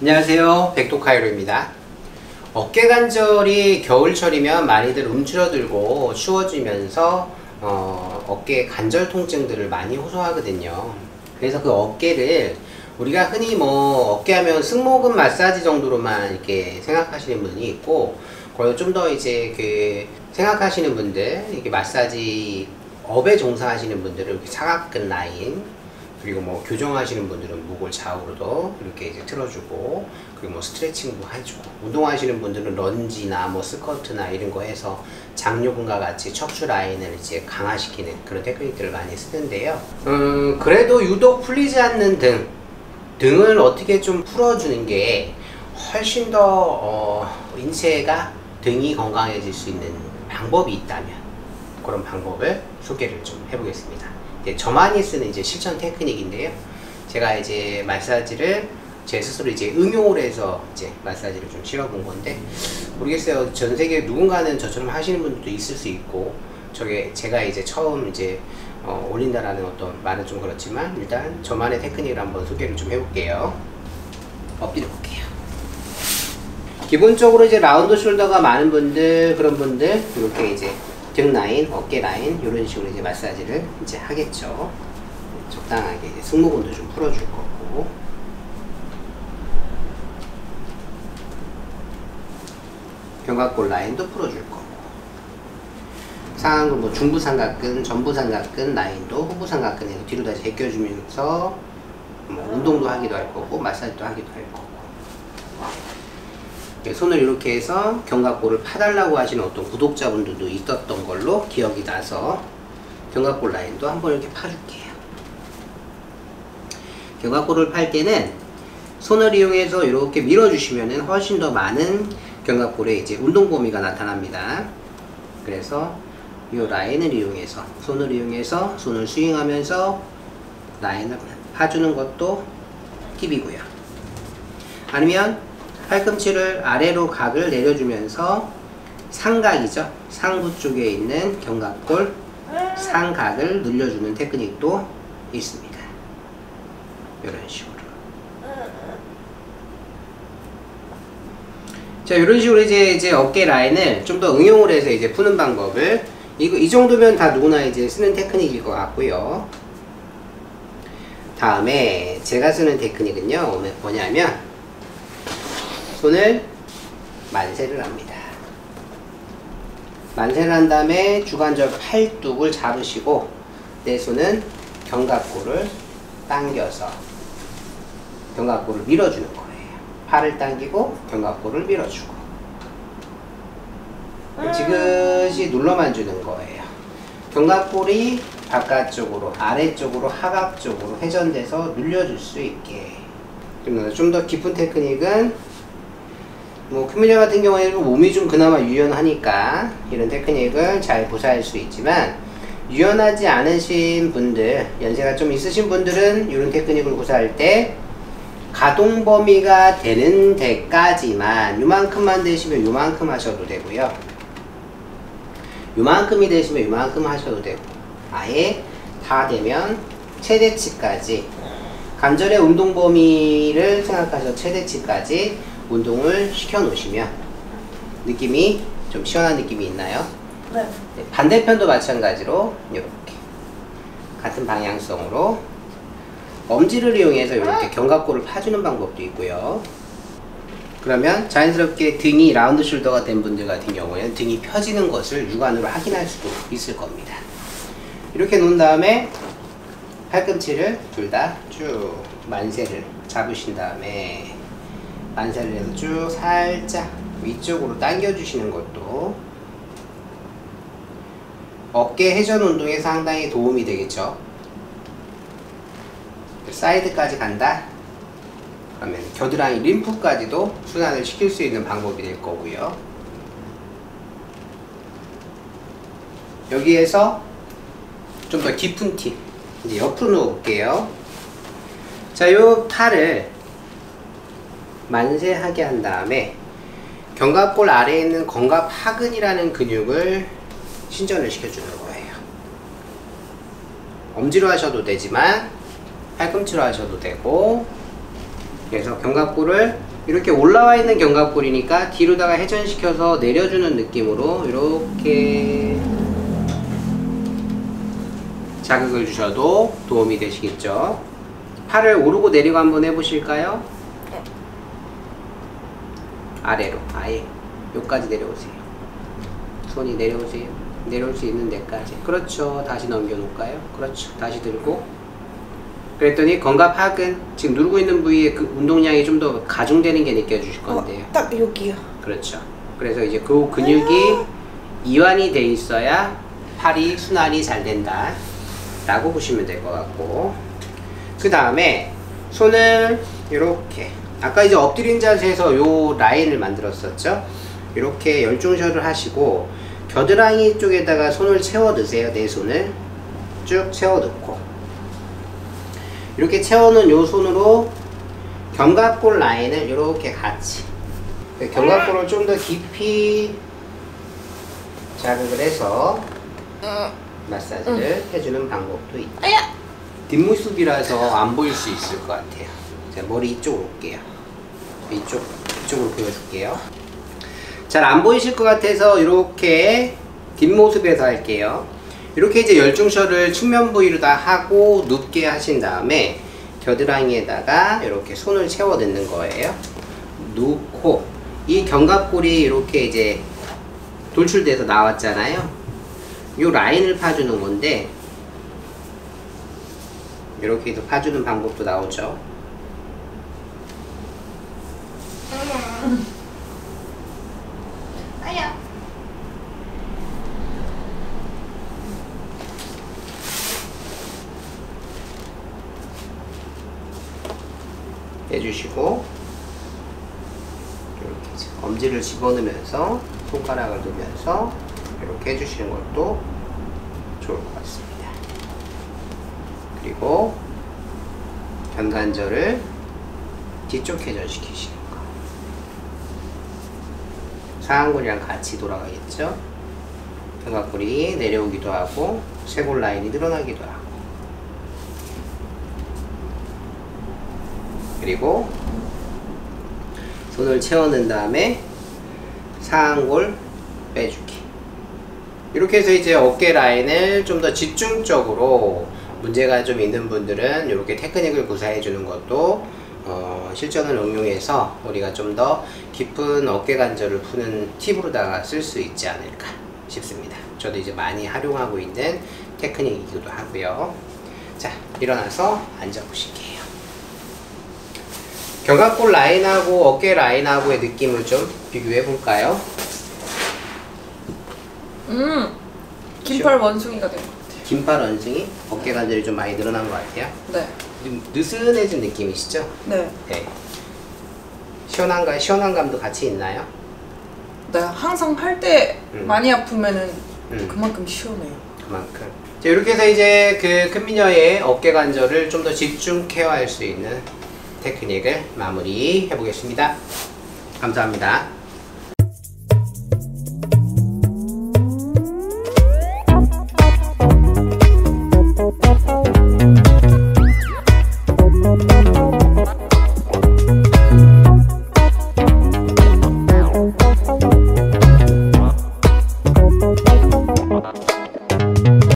안녕하세요, 백도카이로입니다. 어깨 관절이 겨울철이면 많이들 움츠러들고 추워지면서 어깨 관절 통증들을 많이 호소하거든요. 그래서 그 어깨를 우리가 흔히 어깨 하면 승모근 마사지 정도로만 이렇게 생각하시는 분이 있고, 그리고 좀 더 이제 생각하시는 분들, 이렇게 마사지 업에 종사하시는 분들은 이렇게 사각근 라인, 그리고 교정하시는 분들은 목을 좌우로도 이렇게 이제 틀어주고, 그리고 스트레칭도 해주고, 운동하시는 분들은 런지나 스쿼트나 이런 거 해서 장요근과 같이 척추 라인을 이제 강화시키는 그런 테크닉들을 많이 쓰는데요. 그래도 유독 풀리지 않는 등을 어떻게 좀 풀어주는 게 훨씬 더 인체가 등이 건강해질 수 있는 방법이 있다면 그런 방법을 소개를 좀 해보겠습니다. 저만이 쓰는 이제 실천 테크닉인데요. 제가 이제 마사지를 제 스스로 이제 응용을 해서 이제 마사지를 좀 실어본 건데, 모르겠어요. 전 세계 누군가는 저처럼 하시는 분들도 있을 수 있고, 제가 이제 처음 이제 올린다라는 어떤 말은 좀 그렇지만, 일단 저만의 테크닉을 한번 소개를 좀 해볼게요. 엎드려 볼게요. 기본적으로 이제 라운드 숄더가 많은 분들, 그런 분들 이렇게 이제 등 라인, 어깨 라인 이런 식으로 이제 마사지를 이제 하겠죠. 적당하게 이제 승모근도 좀 풀어줄 거고, 견갑골 라인도 풀어줄 거고, 상완근 중부 삼각근, 전부 삼각근 라인도 후부 삼각근에서 뒤로 다시 제껴주면서 운동도 하기도 할 거고, 마사지도 하기도 할 거고. 손을 이렇게 해서 견갑골을 파달라고 하시는 어떤 구독자분들도 있었던 걸로 기억이 나서 견갑골 라인도 한번 이렇게 파줄게요. 견갑골을 팔 때는 손을 이용해서 이렇게 밀어주시면 훨씬 더 많은 견갑골에 이제 운동 범위가 나타납니다. 그래서 이 라인을 이용해서, 손을 이용해서 손을 스윙하면서 라인을 파주는 것도 팁이고요. 아니면 팔꿈치를 아래로 각을 내려주면서 상각이죠. 상부 쪽에 있는 견갑골 상각을 늘려주는 테크닉도 있습니다. 이런 식으로. 자, 이런 식으로 이제 어깨 라인을 좀 더 응용을 해서 이제 푸는 방법을, 이 정도면 다 누구나 이제 쓰는 테크닉일 것 같고요. 다음에 제가 쓰는 테크닉은요, 뭐냐면 손을 만세를 합니다. 만세를 한 다음에 주관절 팔뚝을 잡으시고, 내 손은 견갑골을 당겨서 견갑골을 밀어주는 거예요. 팔을 당기고 견갑골을 밀어주고, 지그시 눌러만 주는 거예요. 견갑골이 바깥쪽으로, 아래쪽으로, 하각쪽으로 회전돼서 눌려줄 수 있게. 좀 더 깊은 테크닉은 큰미녀 같은 경우에는 몸이 좀 그나마 유연하니까 이런 테크닉을 잘 구사할 수 있지만, 유연하지 않으신 분들, 연세가 좀 있으신 분들은 이런 테크닉을 구사할 때 가동 범위가 되는 데까지만, 요만큼만 되시면 요만큼 하셔도 되고요, 요만큼이 되시면 요만큼 하셔도 되고, 아예 다 되면 최대치까지, 관절의 운동 범위를 생각하셔서 최대치까지 운동을 시켜 놓으시면 느낌이 좀 시원한 느낌이 있나요? 네. 반대편도 마찬가지로 이렇게 같은 방향성으로 엄지를 이용해서 이렇게 견갑골을 파주는 방법도 있고요. 그러면 자연스럽게 등이 라운드 숄더가 된 분들 같은 경우에는 등이 펴지는 것을 육안으로 확인할 수도 있을 겁니다. 이렇게 놓은 다음에 팔꿈치를 둘 다 쭉 만세를 잡으신 다음에 만세를 해서 쭉 살짝 위쪽으로 당겨주시는 것도 어깨 회전 운동에 상당히 도움이 되겠죠. 사이드까지 간다? 그러면 겨드랑이 림프까지도 순환을 시킬 수 있는 방법이 될 거고요. 여기에서 좀 더 깊은 팁, 이제 옆으로 누워볼게요. 자, 요 팔을 만세하게 한 다음에 견갑골 아래에 있는 견갑하근이라는 근육을 신전을 시켜주는 거예요. 엄지로 하셔도 되지만 팔꿈치로 하셔도 되고, 그래서 견갑골을 이렇게 올라와 있는 견갑골이니까 뒤로다가 회전시켜서 내려주는 느낌으로 이렇게 자극을 주셔도 도움이 되시겠죠. 팔을 오르고 내리고 한번 해보실까요? 아래로 아예 여기까지 내려오세요. 손이 내려오세요. 내려올 수 있는 데까지. 그렇죠. 다시 넘겨 놓을까요? 그렇죠. 다시 들고. 그랬더니 견갑하근 지금 누르고 있는 부위에 그 운동량이 좀 더 가중되는 게 느껴지실 건데요. 딱 여기요. 그렇죠. 그래서 이제 그 근육이 이완이 돼 있어야 팔이 순환이 잘 된다 라고 보시면 될 것 같고, 그 다음에 손을 이렇게 아까 이제 엎드린 자세에서 요 라인을 만들었었죠. 이렇게 열중셔를 하시고 겨드랑이 쪽에다가 손을 채워 넣으세요. 내 손을 쭉 채워 넣고, 이렇게 채워놓은 요 손으로 견갑골 라인을 이렇게 같이, 견갑골을 좀 더 깊이 자극을 해서 마사지를 해주는 방법도 있다. 뒷모습이라서 안 보일 수 있을 것 같아요. 자, 머리 이쪽으로 올게요. 이쪽으로 보여줄게요. 잘 안 보이실 것 같아서 이렇게 뒷모습에서 할게요. 이렇게 이제 열중셔를 측면 부위로 다 하고 눕게 하신 다음에 겨드랑이에다가 이렇게 손을 채워 넣는 거예요. 놓고 이 견갑골이 이렇게 이제 돌출돼서 나왔잖아요. 이 라인을 파주는 건데, 이렇게 해서 파주는 방법도 나오죠. 아야. 해주시고, 이렇게 엄지를 집어넣으면서 손가락을 넣으면서 이렇게 해주시는 것도 좋을 것 같습니다. 그리고 견관절을 뒤쪽 회전시키시는 거. 상완골이랑 같이 돌아가겠죠. 견갑골이 내려오기도 하고 쇄골 라인이 늘어나기도 하고, 그리고 손을 채워 넣은 다음에 상완골 빼주기. 이렇게 해서 이제 어깨 라인을 좀 더 집중적으로 문제가 좀 있는 분들은 이렇게 테크닉을 구사해 주는 것도 실전을 응용해서 우리가 좀 더 깊은 어깨 관절을 푸는 팁으로다가 쓸 수 있지 않을까 싶습니다. 저도 이제 많이 활용하고 있는 테크닉이기도 하고요. 자, 일어나서 앉아 보실게요. 견갑골 라인하고 어깨 라인하고의 느낌을 좀 비교해 볼까요? 긴팔 원숭이가 된 것 같아요. 긴팔 원숭이? 어깨 관절이 좀 많이 늘어난 것 같아요. 네. 좀 느슨해진 느낌이시죠? 네. 네. 시원한 감도 같이 있나요? 네, 항상 할 때 많이 아프면은 그만큼 시원해요. 그만큼. 자, 이렇게 해서 이제 그 큰미녀의 어깨 관절을 좀 더 집중 케어할 수 있는 테크닉을 마무리해 보겠습니다. 감사합니다.